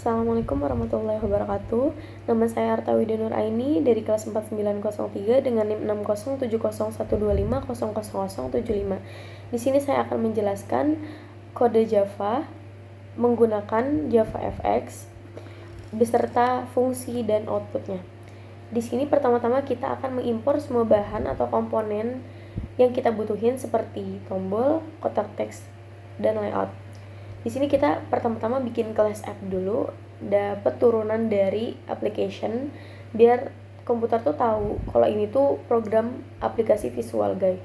Assalamualaikum warahmatullahi wabarakatuh. Nama saya Arta Wida Nur Aini dari kelas 4903 dengan NIM 607012500075. Di sini saya akan menjelaskan kode Java menggunakan JavaFX beserta fungsi dan outputnya. Di sini pertama-tama kita akan mengimpor semua bahan atau komponen yang kita butuhin seperti tombol, kotak teks, dan layout. Di sini kita pertama-tama bikin kelas app dulu, dapat turunan dari application biar komputer tuh tahu kalau ini tuh program aplikasi Visual Guy.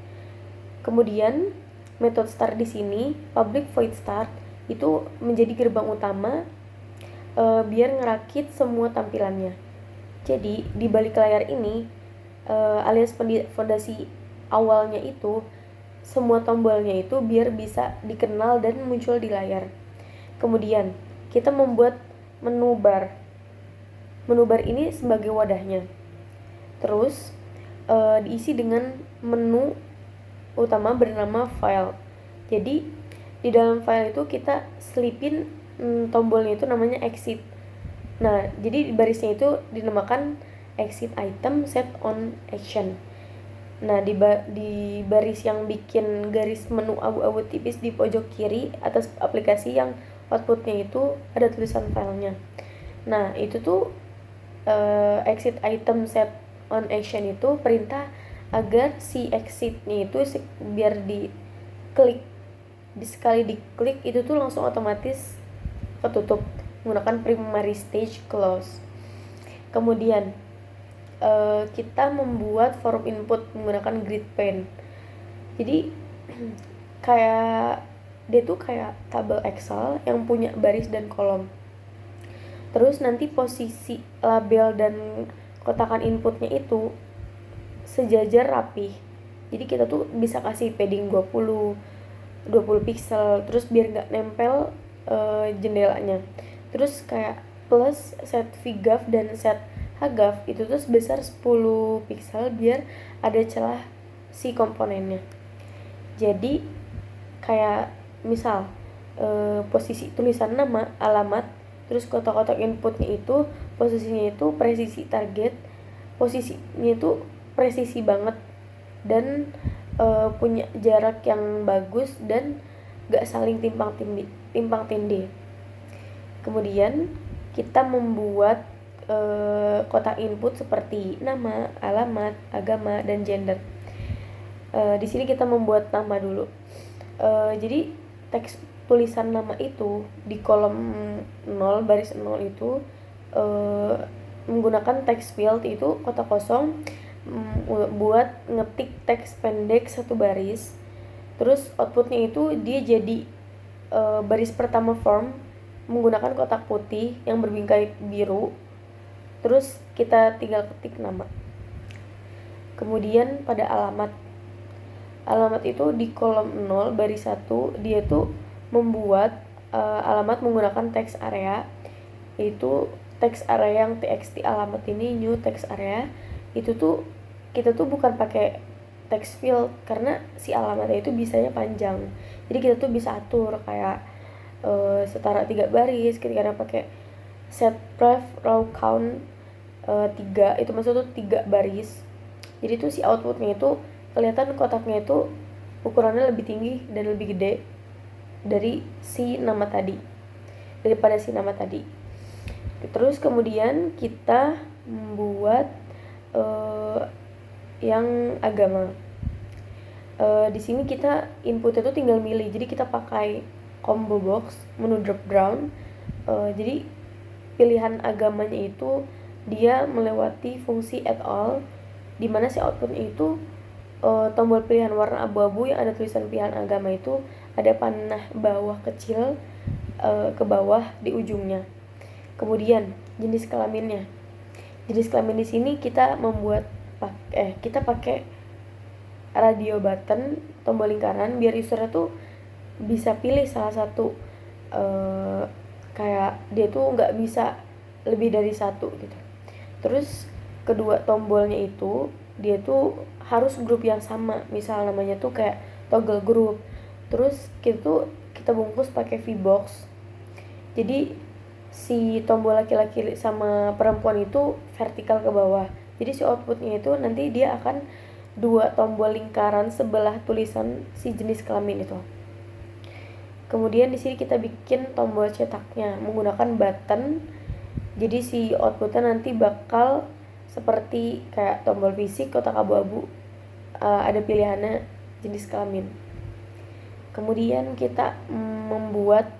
Kemudian method start di sini public void start itu menjadi gerbang utama biar ngerakit semua tampilannya. Jadi di balik layar ini alias fondasi awalnya itu semua tombolnya itu biar bisa dikenal dan muncul di layar. Kemudian kita membuat menu bar. Menu bar ini sebagai wadahnya. Terus diisi dengan menu utama bernama file. Jadi di dalam file itu kita selipin tombolnya itu namanya exit. Nah, jadi barisnya itu dinamakan exit item set on action. Nah, di baris yang bikin garis menu abu-abu tipis di pojok kiri atas aplikasi yang outputnya itu ada tulisan filenya. Nah, itu tuh exit item set on action itu perintah agar si exitnya itu biar diklik, sekali diklik itu tuh langsung otomatis ketutup menggunakan primary stage close. Kemudian kita membuat form input menggunakan grid pane. Jadi kayak dia tuh kayak tabel Excel yang punya baris dan kolom. Terus nanti posisi label dan kotakan inputnya itu sejajar rapih. Jadi kita tuh bisa kasih padding 20 pixel, terus biar nggak nempel jendelanya. Terus kayak plus set VGAF dan set HGAF itu tuh sebesar 10 pixel biar ada celah si komponennya. Jadi kayak misal posisi tulisan nama, alamat, terus kotak-kotak inputnya itu posisinya itu presisi target, posisinya itu presisi banget dan punya jarak yang bagus dan gak saling timpang tindih. Kemudian kita membuat kotak input seperti nama, alamat, agama, dan gender. Di sini kita membuat nama dulu. Jadi teks tulisan nama itu di kolom 0 baris 0 itu menggunakan text field itu kotak kosong buat ngetik teks pendek satu baris. Terus outputnya itu dia jadi baris pertama form menggunakan kotak putih yang berbingkai biru. Terus kita tinggal ketik nama. Kemudian pada alamat itu di kolom 0 baris 1 dia tuh membuat alamat menggunakan text area, yaitu text area yang txt alamat ini new text area. Itu tuh kita tuh bukan pakai text field karena si alamatnya itu bisanya panjang. Jadi kita tuh bisa atur kayak setara 3 baris ketika pakai set pref row count 3 itu maksudnya tuh 3 baris. Jadi tuh si outputnya itu kelihatan kotaknya itu ukurannya lebih tinggi dan lebih gede dari si nama tadi, daripada si nama tadi. Terus kemudian kita membuat yang agama. Di sini kita inputnya tuh tinggal milih. Jadi kita pakai combo box, menu drop down. Jadi pilihan agamanya itu dia melewati fungsi add all, dimana si outputnya itu tombol pilihan warna abu-abu yang ada tulisan pilihan agama itu ada panah bawah kecil ke bawah di ujungnya. Kemudian jenis kelaminnya. Jenis kelamin di sini kita kita pakai radio button, tombol lingkaran biar usernya tuh bisa pilih salah satu kayak dia tuh nggak bisa lebih dari satu gitu. Terus kedua tombolnya itu dia tuh harus grup yang sama, misal namanya tuh kayak toggle group. Terus kita bungkus pakai VBox. Jadi si tombol laki-laki sama perempuan itu vertikal ke bawah. Jadi si outputnya itu nanti dia akan dua tombol lingkaran sebelah tulisan si jenis kelamin itu. Kemudian di sini kita bikin tombol cetaknya menggunakan button. Jadi si outputnya nanti bakal seperti kayak tombol fisik kotak abu-abu, ada pilihannya jenis kelamin. Kemudian kita membuat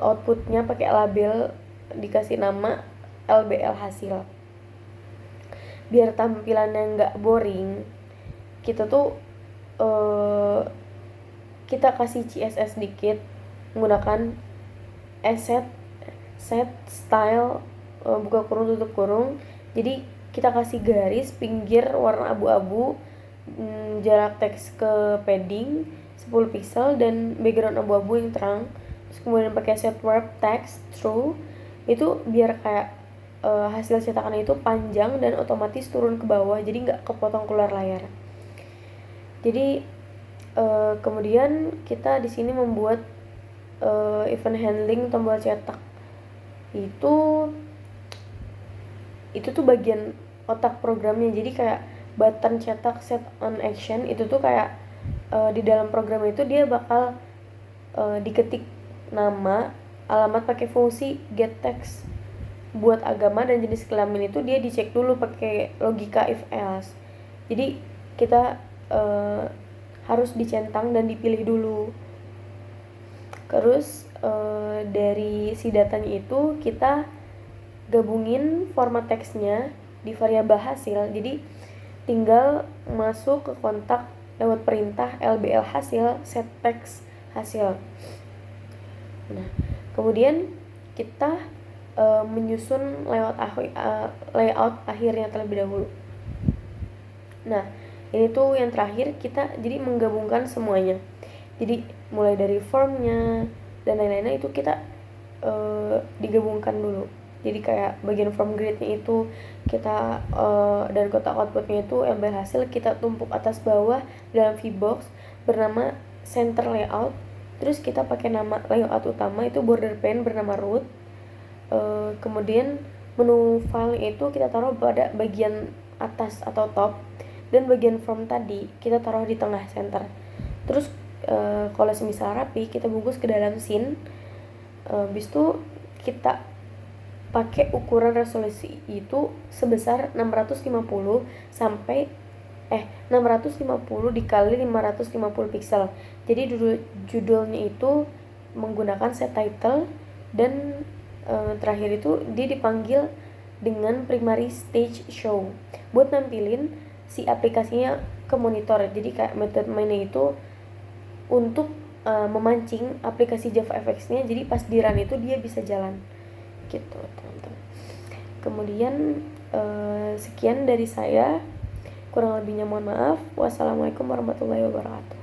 outputnya pakai label, dikasih nama LBL hasil. Biar tampilannya nggak boring, kita tuh kita kasih CSS dikit menggunakan set style buka kurung tutup kurung. Jadi kita kasih garis pinggir warna abu-abu, jarak teks ke padding 10 pixel dan background abu-abu yang terang. Terus kemudian pakai set wrap text true, itu biar kayak hasil cetakan itu panjang dan otomatis turun ke bawah, jadi nggak kepotong keluar layar. Jadi kemudian kita di sini membuat event handling tombol cetak. Itu tuh bagian otak programnya. Jadi kayak button cetak set on action itu tuh kayak di dalam program itu dia bakal diketik nama, alamat pakai fungsi get text. Buat agama dan jenis kelamin itu dia dicek dulu pakai logika if else. Jadi kita harus dicentang dan dipilih dulu. Terus dari si datanya itu kita gabungin format teksnya di variabel hasil. Jadi tinggal masuk ke kontak lewat perintah LBL hasil set text hasil. Nah, kemudian kita menyusun layout akhirnya terlebih dahulu. Nah, ini tuh yang terakhir, kita jadi menggabungkan semuanya. Jadi mulai dari formnya dan lain-lainnya itu kita digabungkan dulu. Jadi kayak bagian form grid-nya itu kita dan kotak outputnya itu LBL hasil kita tumpuk atas bawah dalam VBox bernama center layout. Terus kita pakai nama layout utama itu border pane bernama root. Kemudian menu file itu kita taruh pada bagian atas atau top, dan bagian form tadi kita taruh di tengah center. Terus kalau semisal rapi kita bungkus ke dalam scene. Habis itu kita pakai ukuran resolusi itu sebesar 650 sampai 650 dikali 550 pixel. Jadi judulnya itu menggunakan set title, dan terakhir itu dia dipanggil dengan primary stage show buat nampilin si aplikasinya ke monitor. Jadi kayak metode mainnya itu untuk memancing aplikasi JavaFX-nya, jadi pas di run itu dia bisa jalan gitu teman-teman. Kemudian sekian dari saya, kurang lebihnya mohon maaf. Wassalamualaikum warahmatullahi wabarakatuh.